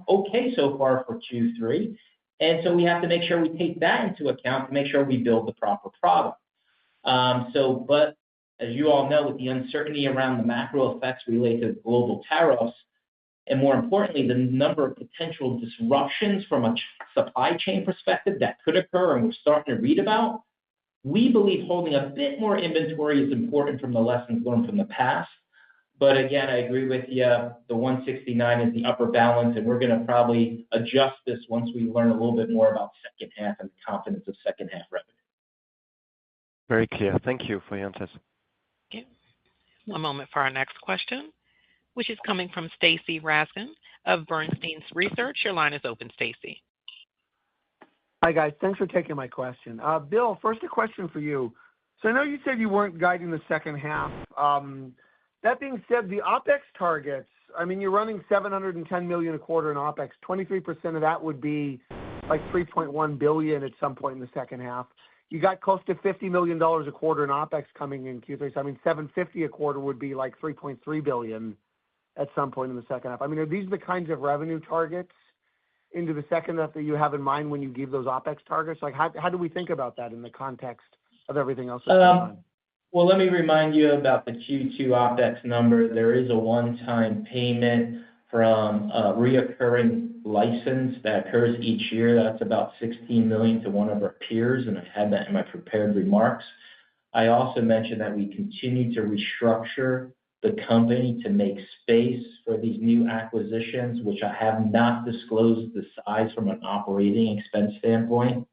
okay so far for Q3. And so we have to make sure we take that into account to make sure we build the proper product. But as you all know, with the uncertainty around the macro effects related to global tariffs, and more importantly, the number of potential disruptions from a supply chain perspective that could occur and we're starting to read about, we believe holding a bit more inventory is important from the lessons learned from the past. But again, I agree with you. The 169 is the upper balance, and we're going to probably adjust this once we learn a little bit more about second half and the confidence of second half revenue. Very clear. Thank you for your answers. Okay. One moment for our next question, which is coming from Stacy Rasgon of Bernstein's Research. Your line is open, Stacy. Hi, guys. Thanks for taking my question. Bill, first a question for you. So I know you said you weren't guiding the second half. That being said, the OpEx targets, I mean, you're running $710 million a quarter in OpEx. 23% of that would be like $3.1 billion at some point in the second half. You got close to $50 million a quarter in OpEx coming in Q3. So, I mean, $750 a quarter would be like $3.3 billion at some point in the second half. I mean, are these the kinds of revenue targets into the second half that you have in mind when you give those OpEx targets? Like, how do we think about that in the context of everything else that's going on? Well, let me remind you about the Q2 OpEx number. There is a one-time payment from a reoccurring license that occurs each year. That's about $16 million to one of our peers, and I had that in my prepared remarks. I also mentioned that we continue to restructure the company to make space for these new acquisitions, which I have not disclosed the size from an operating expense standpoint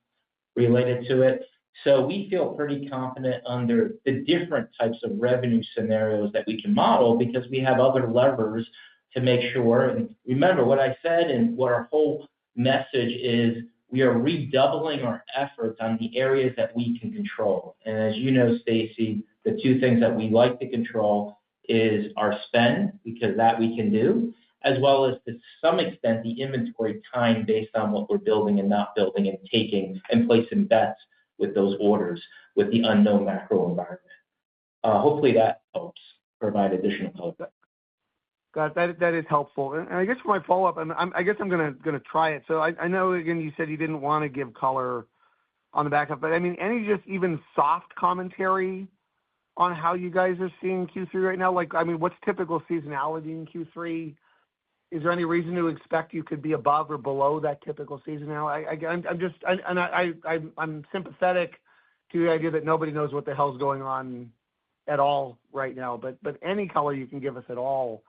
related to it. So we feel pretty confident under the different types of revenue scenarios that we can model because we have other levers to make sure. And remember what I said and what our whole message is, we are redoubling our efforts on the areas that we can control. And as you know, Stacy, the two things that we like to control is our spend, because that we can do, as well as to some extent the inventory time based on what we're building and not building and taking and placing bets with those orders with the unknown macro environment. Hopefully that helps provide additional help. God, that is helpful. And I guess for my follow-up, I guess I'm gonna try it. So I know, again, you said you didn't want to give color on the back half, but I mean, any just even soft commentary on how you guys are seeing Q3 right now? Like, I mean, what's typical seasonality in Q3? Is there any reason to expect you could be above or below that typical seasonality? I'm sympathetic to the idea that nobody knows what the hell's going on at all right now. But any color you can give us at all,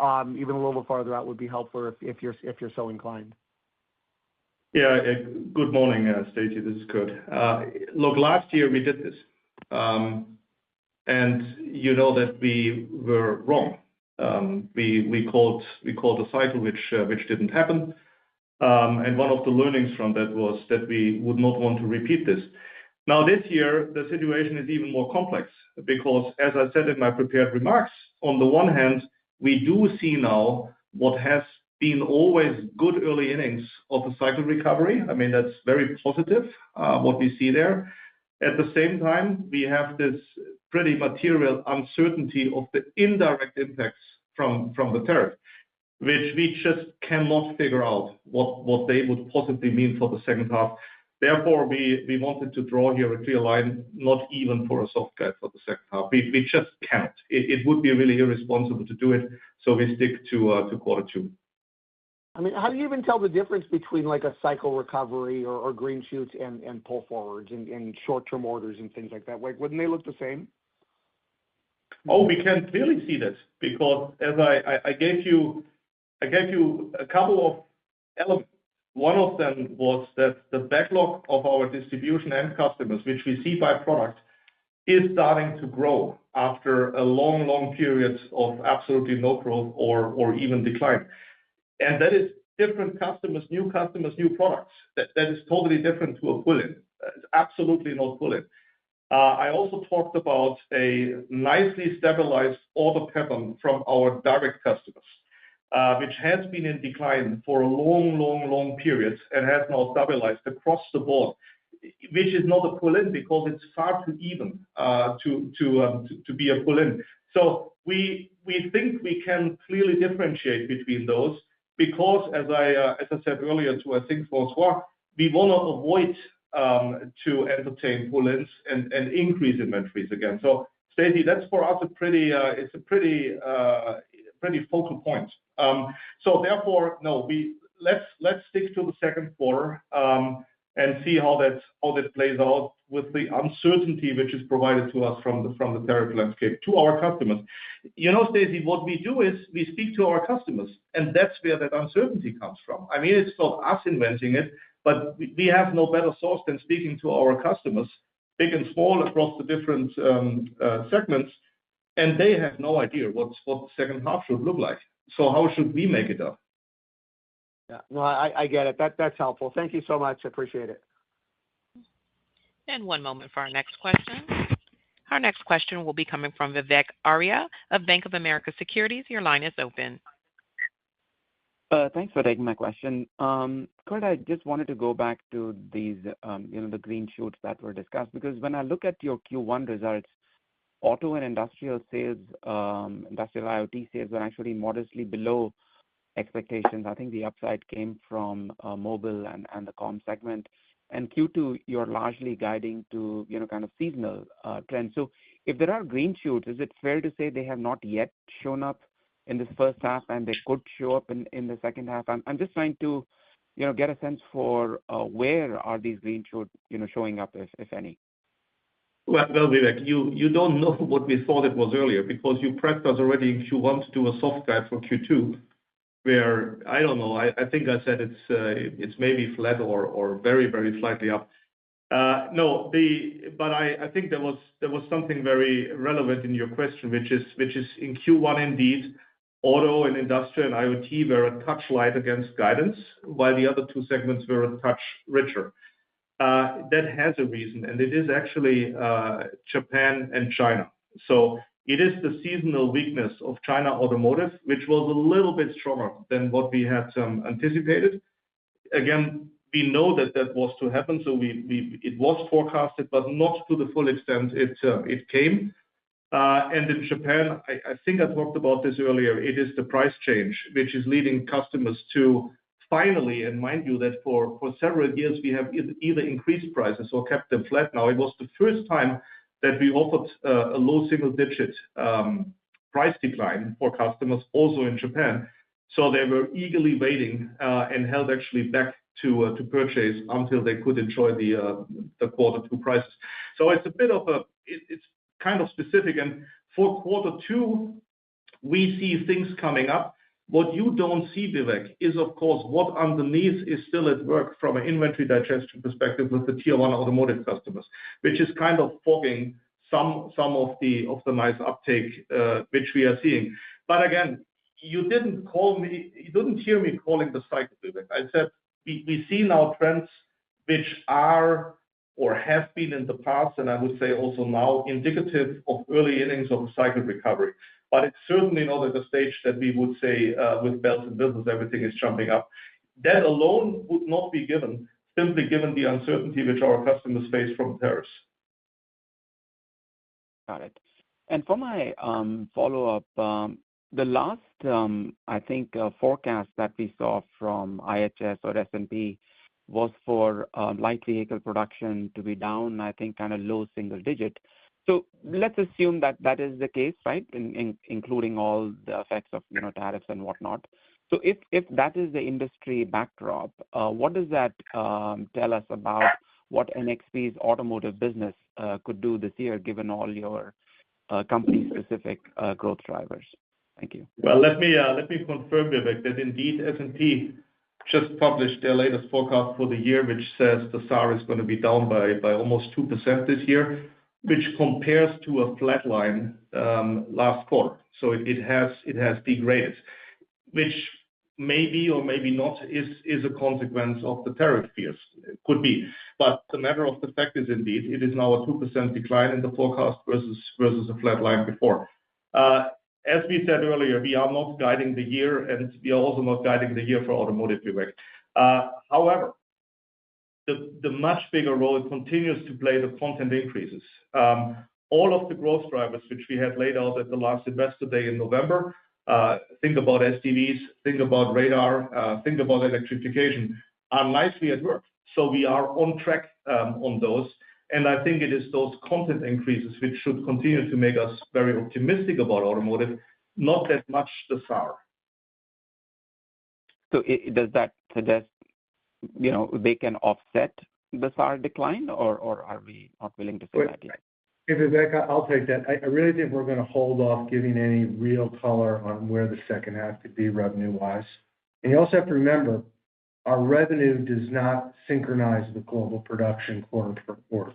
even a little farther out, would be helpful if you're so inclined. Yeah. Good morning, Stacy. This is Kurt. Look, last year we did this, and you know that we were wrong. We called a cycle which didn't happen, and one of the learnings from that was that we would not want to repeat this. Now this year the situation is even more complex because, as I said in my prepared remarks, on the one hand we do see now what has been always good early innings of a cycle recovery. I mean, that's very positive what we see there. At the same time, we have this pretty material uncertainty of the indirect impacts from the tariff, which we just cannot figure out what they would possibly mean for the second half. Therefore, we wanted to draw here a clear line, not even for a soft guide for the second half. We just can't. It would be really irresponsible to do it, so we stick to quarter two. I mean, how do you even tell the difference between like a cycle recovery or green shoots and pull forwards and short-term orders and things like that? Like, wouldn't they look the same? Oh, we can clearly see that because as I gave you a couple of elements. One of them was that the backlog of our distribution and customers, which we see by product, is starting to grow after a long period of absolutely no growth or even decline. And that is different customers, new products. That is totally different to a pull-in. It's absolutely not pull-in. I also talked about a nicely stabilized order pattern from our direct customers, which has been in decline for a long period and has now stabilized across the board, which is not a pull-in because it's far too even to be a pull-in. So we think we can clearly differentiate between those because, as I said earlier to, I think, François, we want to avoid to entertain pull-ins and increase inventories again. So, Stacy, that's for us a pretty focal point. So therefore, no, let's stick to the second quarter and see how that plays out with the uncertainty which is provided to us from the tariff landscape to our customers. You know, Stacy, what we do is we speak to our customers, and that's where that uncertainty comes from. I mean, it's not us inventing it, but we have no better source than speaking to our customers, big and small, across the different segments, and they have no idea what the second half should look like. So how should we make it up? Yeah, no, I get it. That's helpful. Thank you so much. I appreciate it. And one moment for our next question. Our next question will be coming from Vivek Arya of Bank of America Securities. Your line is open. Thanks for taking my question. Kurt, I just wanted to go back to these, the green shoots that were discussed, because when I look at your Q1 results, auto and industrial sales, industrial IoT sales are actually modestly below expectations. I think the upside came from mobile and the comm segment. And Q2, you're largely guiding to, kind of seasonal trends. So if there are green shoots, is it fair to say they have not yet shown up in this first half and they could show up in the second half? I'm just trying to, get a sense for where are these green shoots, showing up, if any? Well, Vivek, you don't know what we thought it was earlier because you pressed us already in Q1 to do a soft guide for Q2, where I don't know. I think I said it's maybe flat or very, very slightly up. No, but I think there was something very relevant in your question, which is in Q1 indeed, auto and industrial and IoT were a touch light against guidance, while the other two segments were a touch richer. That has a reason, and it is actually Japan and China. So it is the seasonal weakness of China automotive, which was a little bit stronger than what we had anticipated. Again, we know that was to happen, so it was forecasted, but not to the full extent it came. And in Japan, I think I talked about this earlier, it is the price change, which is leading customers to finally, and mind you that for several years we have either increased prices or kept them flat. Now, it was the first time that we offered a low single-digit price decline for customers also in Japan. So they were eagerly waiting and held actually back to purchase until they could enjoy the quarter two prices. So it's a bit of it's kind of specific. And for quarter two, we see things coming up. What you don't see, Vivek, is of course what underneath is still at work from an inventory digestion perspective with the tier one automotive customers, which is kind of fogging some of the nice uptake which we are seeing. But again, you didn't hear me calling the cycle, Vivek. I said we see now trends which are or have been in the past, and I would say also now indicative of early innings of a cycle recovery. But it's certainly not at the stage that we would say with bells and whistles, everything is jumping up. That alone would not be given, simply given the uncertainty which our customers face from tariffs. Got it. And for my follow-up, the last, I think, forecast that we saw from IHS or S&P was for light vehicle production to be down, I think, kind of low single digit. So let's assume that that is the case, right, including all the effects of tariffs and whatnot. So if that is the industry backdrop, what does that tell us about what NXP's automotive business could do this year, given all your company-specific growth drivers? Thank you. Well, let me confirm, Vivek, that indeed S&P just published their latest forecast for the year, which says the SAAR is going to be down by almost 2% this year, which compares to a flat line last quarter. So it has degraded, which maybe or maybe not is a consequence of the tariff fears. It could be. But the matter of the fact is indeed it is now a 2% decline in the forecast versus a flat line before. As we said earlier, we are not guiding the year, and we are also not guiding the year for automotive, Vivek. However, the much bigger role it continues to play the content increases. all of the growth drivers which we had laid out at the last Investor Day in November, think about SDVs, think about radar, think about electrification, are nicely at work. So we are on track on those. And I think it is those content increases which should continue to make us very optimistic about automotive, not that much the SAR. So does that suggest, they can offset the SAR decline, or are we not willing to say that yet? Hey, Vivek, I'll take that. I really think we're going to hold off giving any real color on where the second half could be revenue-wise. And you also have to remember, our revenue does not synchronize with global production quarter per quarter.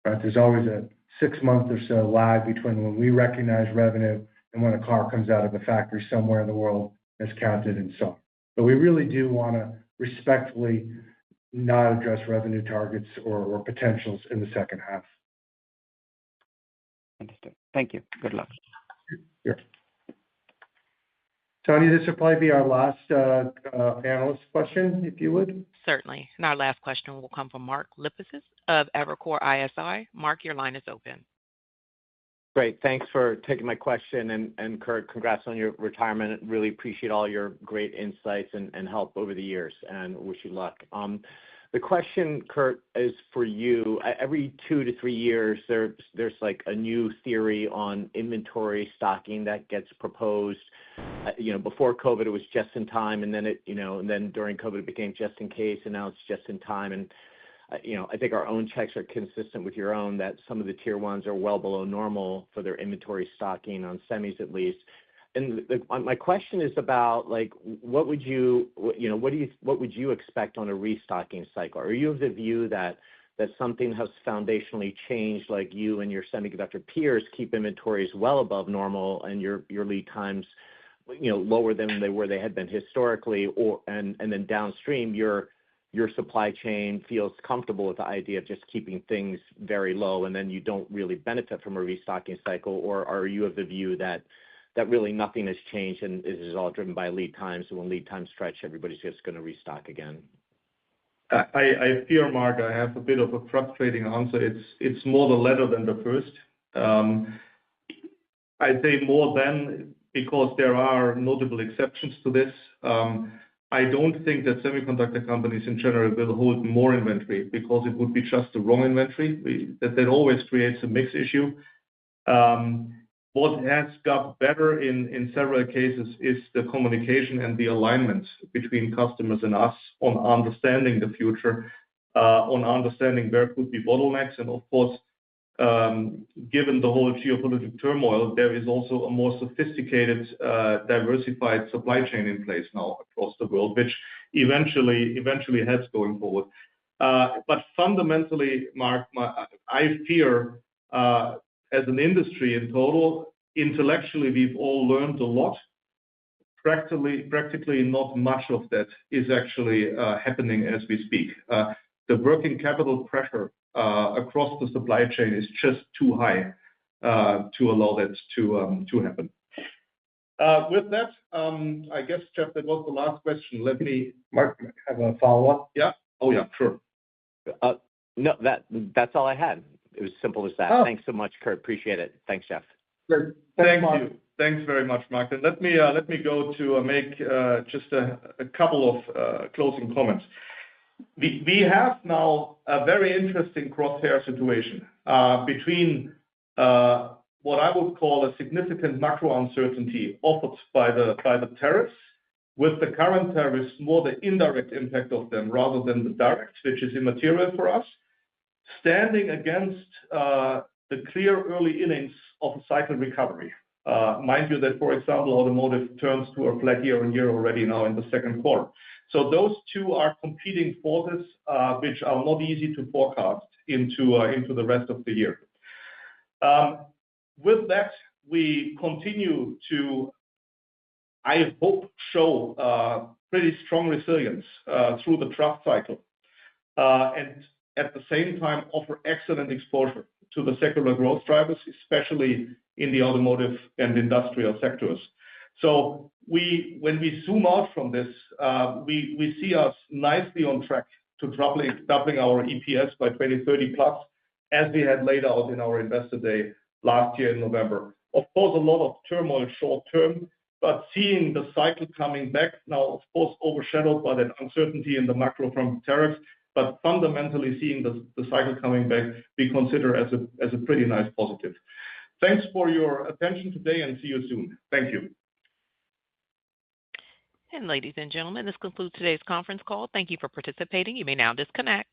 Right? There's always a 6-month or so lag between when we recognize revenue and when a car comes out of a factory somewhere in the world that's counted in SAR. But we really do want to respectfully not address revenue targets or potentials in the second half. Understood. Thank you. Good luck. Sure. Tony, this will probably be our last analyst question, if you would. Certainly. And our last question will come from Mark Lipacis of Evercore ISI. Mark, your line is open. Great. Thanks for taking my question. And Kurt, congrats on your retirement. Really appreciate all your great insights and help over the years, and wish you luck. The question, Kurt, is for you. Every 2 to 3 years, there's like a new theory on inventory stocking that gets proposed. Before COVID, it was just in time, and then and then during COVID, it became just in case, and now it's just in time. And I think our own checks are consistent with your own that some of the tier ones are well below normal for their inventory stocking on semis at least. And my question is about what would you expect on a restocking cycle? Are you of the view that something has foundationally changed, like you and your semiconductor peers keep inventories well above normal and your lead times lower than they had been historically, and then downstream your supply chain feels comfortable with the idea of just keeping things very low, and then you don't really benefit from a restocking cycle? Or are you of the view that really nothing has changed and this is all driven by lead times, and when lead times stretch, everybody's just going to restock again? I fear, Mark, I have a bit of a frustrating answer. It's more the latter than the first. I'd say more than, because there are notable exceptions to this. I don't think that semiconductor companies in general will hold more inventory, because it would be just the wrong inventory. That always creates a mix issue. What has got better in several cases is the communication and the alignment between customers and us on understanding the future, on understanding where could be bottlenecks. And of course, given the whole geopolitical turmoil, there is also a more sophisticated, diversified supply chain in place now across the world, which eventually helps going forward. But fundamentally, Mark, I fear, as an industry in total, intellectually, we've all learned a lot. Practically not much of that is actually happening as we speak. The working capital pressure across the supply chain is just too high to allow that to happen. With that, I guess, Jeff, that was the last question. Let me, Mark, have a follow-up? Yeah. Oh, yeah, sure. No, that's all I had. It was simple as that. Oh. Thanks so much, Kurt. Appreciate it. Thanks, Jeff. Great. Thank you. Thanks very much, Mark. And let me go to make just a couple of closing comments. We have now a very interesting crosshair situation between what I would call a significant macro uncertainty offered by the tariffs, with the current tariffs more the indirect impact of them rather than the direct, which is immaterial for us, standing against the clear early innings of a cycle recovery. Mind you that, for example, automotive turns to a flat year-on-year already now in the second quarter. So those two are competing forces, which are not easy to forecast into the rest of the year. With that, we continue to, I hope, show pretty strong resilience through the trough cycle, and at the same time offer excellent exposure to the secular growth drivers, especially in the automotive and industrial sectors. So when we zoom out from this, we see us nicely on track to doubling our EPS by 2030 plus, as we had laid out in our Investor Day last year in November. Of course, a lot of turmoil short term, but seeing the cycle coming back now, of course, overshadowed by that uncertainty in the macro from tariffs, but fundamentally seeing the cycle coming back, we consider as a pretty nice positive. Thanks for your attention today, and see you soon. Thank you. And ladies and gentlemen, this concludes today's conference call. Thank you for participating. You may now disconnect.